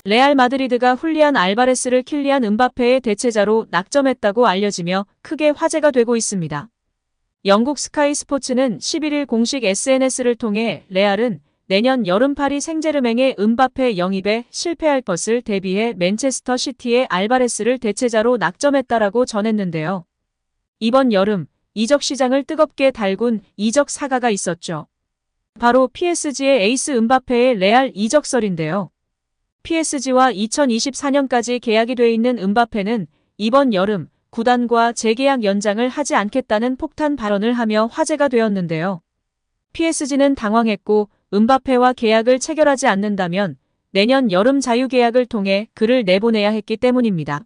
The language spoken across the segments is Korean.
레알 마드리드가 훌리안 알바레스를 킬리안 음바페의 대체자로 낙점했다고 알려지며 크게 화제가 되고 있습니다. 영국 스카이 스포츠는 11일 공식 SNS를 통해 레알은 내년 여름 파리 생제르맹의 음바페 영입에 실패할 것을 대비해 맨체스터 시티의 알바레스를 대체자로 낙점했다라고 전했는데요. 이번 여름 이적 시장을 뜨겁게 달군 이적 사가가 있었죠. 바로 PSG의 에이스 음바페의 레알 이적설인데요. PSG와 2024년까지 계약이 돼 있는 음바페는 이번 여름 구단과 재계약 연장을 하지 않겠다는 폭탄 발언을 하며 화제가 되었는데요. PSG는 당황했고 음바페와 계약을 체결하지 않는다면 내년 여름 자유계약을 통해 그를 내보내야 했기 때문입니다.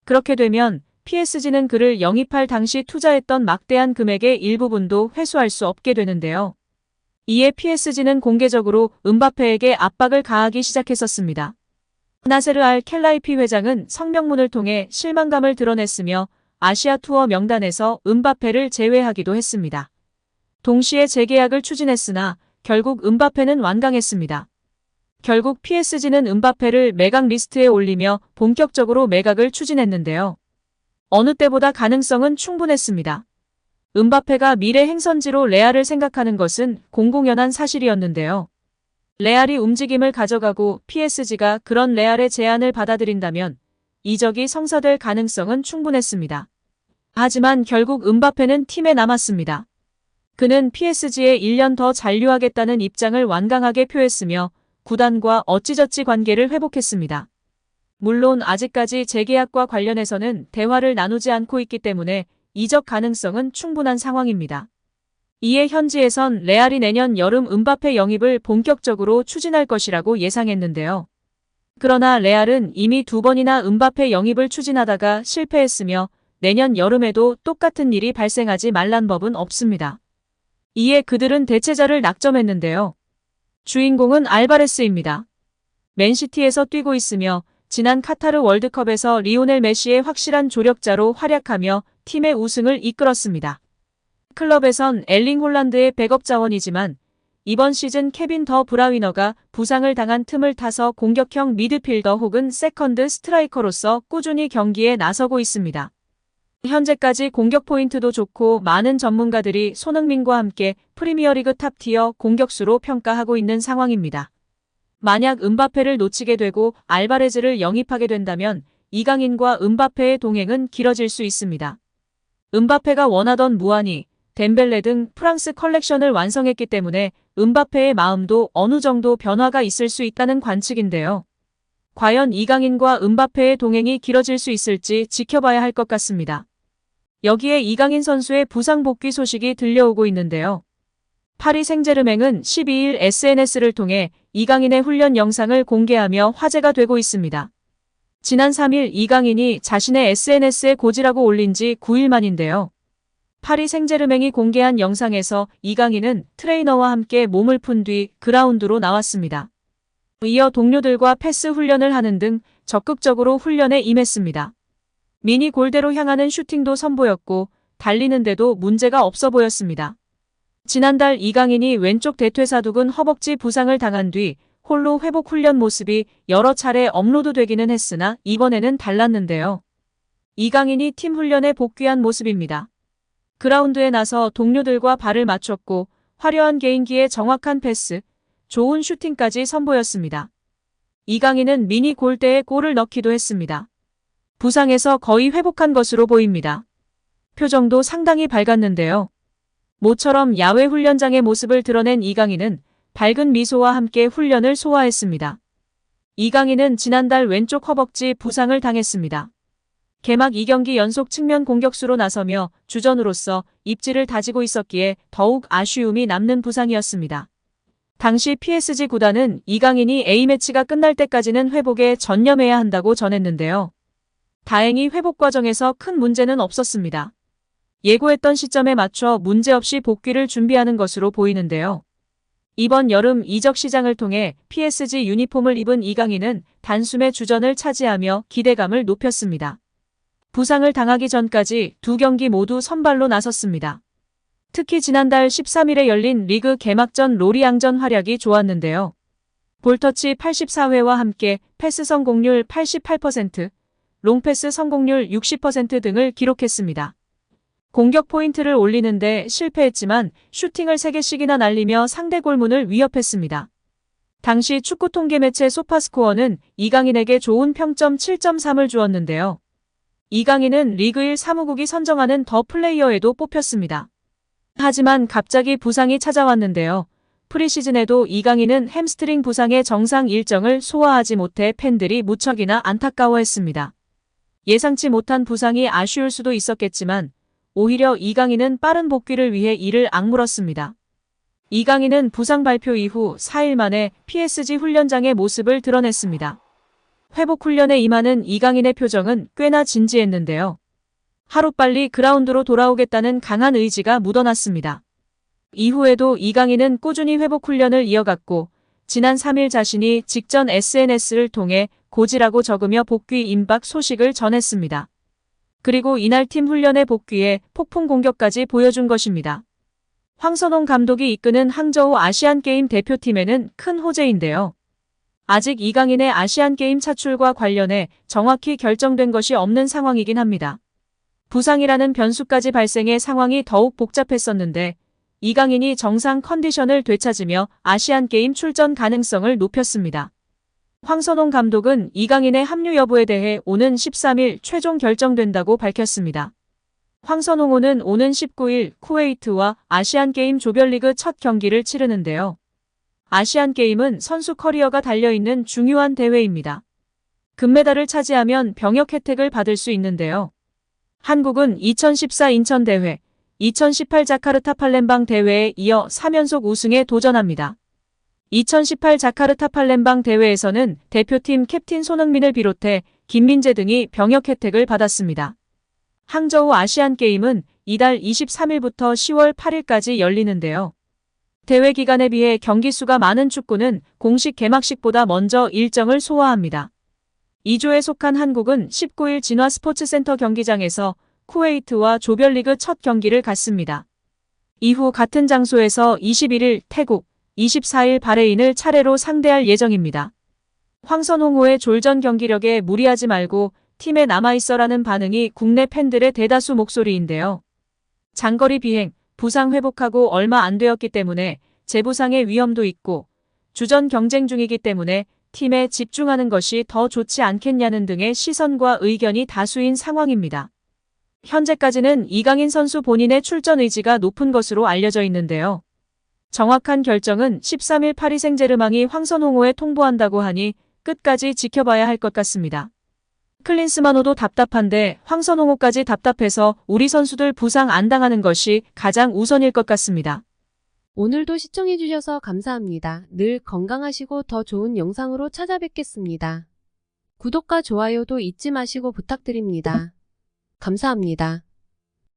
그렇게 되면 PSG는 그를 영입할 당시 투자했던 막대한 금액의 일부분도 회수할 수 없게 되는데요. 이에 PSG는 공개적으로 음바페에게 압박을 가하기 시작했었습니다. 나세르 알 켈라이피 회장은 성명문을 통해 실망감을 드러냈으며 아시아 투어 명단에서 음바페를 제외하기도 했습니다. 동시에 재계약을 추진했으나 결국 음바페는 완강했습니다. 결국 PSG는 음바페를 매각 리스트에 올리며 본격적으로 매각을 추진했는데요. 어느 때보다 가능성은 충분했습니다. 음바페가 미래 행선지로 레알을 생각하는 것은 공공연한 사실이었는데요. 레알이 움직임을 가져가고 PSG가 그런 레알의 제안을 받아들인다면 이적이 성사될 가능성은 충분했습니다. 하지만 결국 음바페는 팀에 남았습니다. 그는 PSG에 1년 더 잔류하겠다는 입장을 완강하게 표했으며 구단과 어찌저찌 관계를 회복했습니다. 물론 아직까지 재계약과 관련해서는 대화를 나누지 않고 있기 때문에 이적 가능성은 충분한 상황입니다. 이에 현지에선 레알이 내년 여름 음바페 영입을 본격적으로 추진할 것이라고 예상했는데요. 그러나 레알은 이미 2번이나 음바페 영입을 추진하다가 실패했으며 내년 여름에도 똑같은 일이 발생하지 말란 법은 없습니다. 이에 그들은 대체자를 낙점했는데요. 주인공은 알바레스입니다. 맨시티에서 뛰고 있으며 지난 카타르 월드컵에서 리오넬 메시의 확실한 조력자로 활약하며 팀의 우승을 이끌었습니다. 클럽에선 엘링 홀란드의 백업 자원이지만 이번 시즌 케빈 더 브라위너가 부상을 당한 틈을 타서 공격형 미드필더 혹은 세컨드 스트라이커로서 꾸준히 경기에 나서고 있습니다. 현재까지 공격 포인트도 좋고 많은 전문가들이 손흥민과 함께 프리미어리그 탑티어 공격수로 평가하고 있는 상황입니다. 만약 음바페를 놓치게 되고 알바레즈를 영입하게 된다면 이강인과 음바페의 동행은 길어질 수 있습니다. 음바페가 원하던 무아니, 덴벨레 등 프랑스 컬렉션을 완성했기 때문에 음바페의 마음도 어느 정도 변화가 있을 수 있다는 관측인데요. 과연 이강인과 음바페의 동행이 길어질 수 있을지 지켜봐야 할 것 같습니다. 여기에 이강인 선수의 부상 복귀 소식이 들려오고 있는데요. 파리 생제르맹은 12일 SNS를 통해 이강인의 훈련 영상을 공개하며 화제가 되고 있습니다. 지난 3일 이강인이 자신의 SNS에 고지라고 올린 지 9일 만인데요. 파리 생제르맹이 공개한 영상에서 이강인은 트레이너와 함께 몸을 푼 뒤 그라운드로 나왔습니다. 이어 동료들과 패스 훈련을 하는 등 적극적으로 훈련에 임했습니다. 미니 골대로 향하는 슈팅도 선보였고 달리는데도 문제가 없어 보였습니다. 지난달 이강인이 왼쪽 대퇴사두근 허벅지 부상을 당한 뒤 홀로 회복 훈련 모습이 여러 차례 업로드되기는 했으나 이번에는 달랐는데요. 이강인이 팀 훈련에 복귀한 모습입니다. 그라운드에 나서 동료들과 발을 맞췄고 화려한 개인기에 정확한 패스, 좋은 슈팅까지 선보였습니다. 이강인은 미니 골대에 골을 넣기도 했습니다. 부상에서 거의 회복한 것으로 보입니다. 표정도 상당히 밝았는데요. 모처럼 야외 훈련장의 모습을 드러낸 이강인은 밝은 미소와 함께 훈련을 소화했습니다. 이강인은 지난달 왼쪽 허벅지 부상을 당했습니다. 개막 2경기 연속 측면 공격수로 나서며 주전으로서 입지를 다지고 있었기에 더욱 아쉬움이 남는 부상이었습니다. 당시 PSG 구단은 이강인이 A매치가 끝날 때까지는 회복에 전념해야 한다고 전했는데요. 다행히 회복 과정에서 큰 문제는 없었습니다. 예고했던 시점에 맞춰 문제없이 복귀를 준비하는 것으로 보이는데요. 이번 여름 이적 시장을 통해 PSG 유니폼을 입은 이강인은 단숨에 주전을 차지하며 기대감을 높였습니다. 부상을 당하기 전까지 2경기 모두 선발로 나섰습니다. 특히 지난달 13일에 열린 리그 개막전 로리앙전 활약이 좋았는데요. 볼터치 84회와 함께 패스 성공률 88%, 롱패스 성공률 60% 등을 기록했습니다. 공격 포인트를 올리는데 실패했지만 슈팅을 3개씩이나 날리며 상대 골문을 위협했습니다. 당시 축구 통계 매체 소파스코어는 이강인에게 좋은 평점 7.3을 주었는데요. 이강인은 리그 1 사무국이 선정하는 더 플레이어에도 뽑혔습니다. 하지만 갑자기 부상이 찾아왔는데요. 프리시즌에도 이강인은 햄스트링 부상의 정상 일정을 소화하지 못해 팬들이 무척이나 안타까워했습니다. 예상치 못한 부상이 아쉬울 수도 있었겠지만 오히려 이강인은 빠른 복귀를 위해 이를 악물었습니다. 이강인은 부상 발표 이후 4일 만에 PSG 훈련장의 모습을 드러냈습니다. 회복 훈련에 임하는 이강인의 표정은 꽤나 진지했는데요. 하루빨리 그라운드로 돌아오겠다는 강한 의지가 묻어났습니다. 이후에도 이강인은 꾸준히 회복 훈련을 이어갔고 지난 3일 자신이 직전 SNS를 통해 고지라고 적으며 복귀 임박 소식을 전했습니다. 그리고 이날 팀 훈련에 복귀해 폭풍 공격까지 보여준 것입니다. 황선홍 감독이 이끄는 항저우 아시안게임 대표팀에는 큰 호재인데요. 아직 이강인의 아시안게임 차출과 관련해 정확히 결정된 것이 없는 상황이긴 합니다. 부상이라는 변수까지 발생해 상황이 더욱 복잡했었는데 이강인이 정상 컨디션을 되찾으며 아시안게임 출전 가능성을 높였습니다. 황선홍 감독은 이강인의 합류 여부에 대해 오는 13일 최종 결정된다고 밝혔습니다. 황선홍호는 오는 19일 쿠웨이트와 아시안게임 조별리그 첫 경기를 치르는데요. 아시안게임은 선수 커리어가 달려있는 중요한 대회입니다. 금메달을 차지하면 병역 혜택을 받을 수 있는데요. 한국은 2014 인천대회, 2018 자카르타 팔렘방 대회에 이어 3연속 우승에 도전합니다. 2018 자카르타 팔렘방 대회에서는 대표팀 캡틴 손흥민을 비롯해 김민재 등이 병역 혜택을 받았습니다. 항저우 아시안게임은 이달 23일부터 10월 8일까지 열리는데요. 대회 기간에 비해 경기 수가 많은 축구는 공식 개막식보다 먼저 일정을 소화합니다. 2조에 속한 한국은 19일 진화 스포츠센터 경기장에서 쿠웨이트와 조별리그 첫 경기를 갖습니다. 이후 같은 장소에서 21일 태국, 24일 바레인을 차례로 상대할 예정입니다. 황선홍호의 졸전 경기력에 무리하지 말고 팀에 남아있어라는 반응이 국내 팬들의 대다수 목소리인데요. 장거리 비행, 부상 회복하고 얼마 안 되었기 때문에 재부상의 위험도 있고 주전 경쟁 중이기 때문에 팀에 집중하는 것이 더 좋지 않겠냐는 등의 시선과 의견이 다수인 상황입니다. 현재까지는 이강인 선수 본인의 출전 의지가 높은 것으로 알려져 있는데요. 정확한 결정은 13일 파리 생제르맹이 황선홍호에 통보한다고 하니 끝까지 지켜봐야 할 것 같습니다. 클린스만호도 답답한데 황선홍호까지 답답해서 우리 선수들 부상 안 당하는 것이 가장 우선일 것 같습니다. 오늘도 시청해주셔서 감사합니다. 늘 건강하시고 더 좋은 영상으로 찾아뵙겠습니다. 구독과 좋아요도 잊지 마시고 부탁드립니다. 감사합니다.